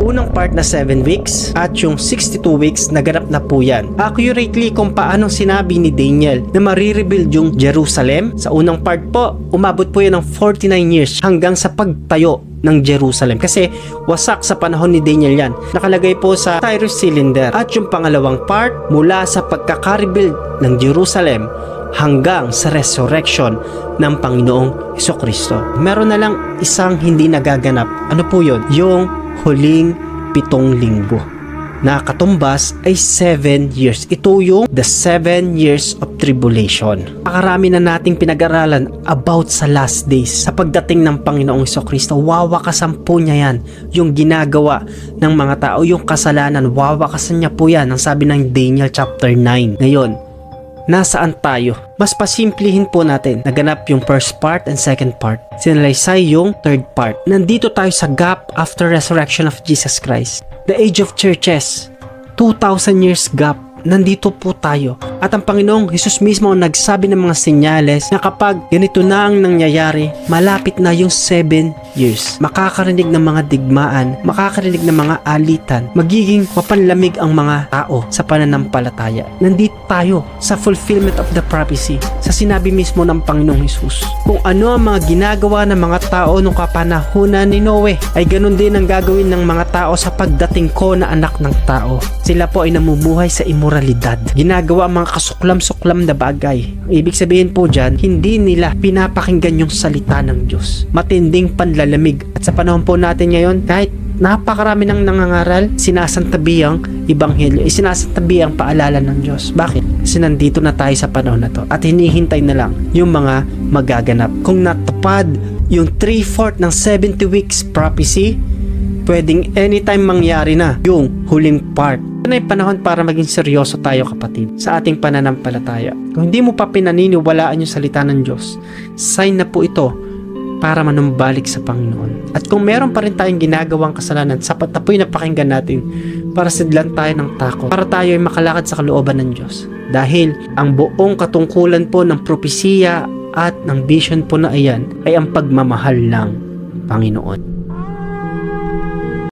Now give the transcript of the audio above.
unang part na 7 weeks at yung 62 weeks naganap na po yan. Accurately kung paano sinabi ni Daniel na marirebuild yung Jerusalem. Sa unang part po, umabot po yan ng 49 years hanggang sa pagtayo ng Jerusalem kasi wasak sa panahon ni Daniel yan. Nakalagay po sa Tyrus Cylinder. At yung pangalawang part, mula sa pagkaka-rebuild ng Jerusalem hanggang sa resurrection ng Panginoong Hesukristo. Meron na lang isang hindi nagaganap. Ano po yun? Yung huling 7 linggo na katumbas ay 7 years. Ito yung the 7 years of tribulation. Nakarami na nating pinag-aralan about sa last days. Sa pagdating ng Panginoong Hesukristo, wawakasan po niya yan. Yung ginagawa ng mga tao, yung kasalanan, wawakasan niya po yan. Ang sabi ng Daniel chapter 9. Ngayon, nasaan tayo? Mas pasimplihin po natin. Naganap yung first part and second part. Sinalaysay yung third part. Nandito tayo sa gap after resurrection of Jesus Christ. The age of churches. 2,000 years gap. Nandito po tayo. At ang Panginoong Hesus mismo ang nagsabi ng mga senyales na kapag ganito na ang nangyayari, malapit na yung 7 years. Makakarinig ng mga digmaan, makakarinig ng mga alitan, magiging mapanlamig ang mga tao sa pananampalataya. Nandito tayo sa fulfillment of the prophecy, sa sinabi mismo ng Panginoong Hesus. Kung ano ang mga ginagawa ng mga tao nung kapanahunan ni Noe, ay ganun din ang gagawin ng mga tao sa pagdating ko na anak ng tao. Sila po ay namumuhay sa imoralidad. Ginagawa ang mga kasuklam-suklam na bagay. Ibig sabihin po dyan, hindi nila pinapakinggan yung salita ng Diyos. Matinding panlalamig. At sa panahon po natin ngayon, kahit napakarami ng nangangaral, sinasantabi ang Ebanghelyo, sinasantabi ang paalala ng Diyos. Bakit? Kasi nandito na tayo sa panahon na to at hinihintay na lang yung mga magaganap. Kung natupad yung 3/4 ng 70 weeks prophecy, pwedeng anytime mangyari na yung huling part. Ito na yung panahon para maging seryoso tayo, kapatid, sa ating pananampalataya. Kung hindi mo pa pinaniniwalaan yung salita ng Diyos, sign na po ito para manumbalik sa Panginoon. At kung meron pa rin tayong ginagawang kasalanan, sapat na po yung napakinggan natin para sidlan tayo ng takot, para tayo ay makalakad sa kalooban ng Diyos. Dahil ang buong katungkulan po ng propesiya at ng vision po na iyan ay ang pagmamahal ng Panginoon.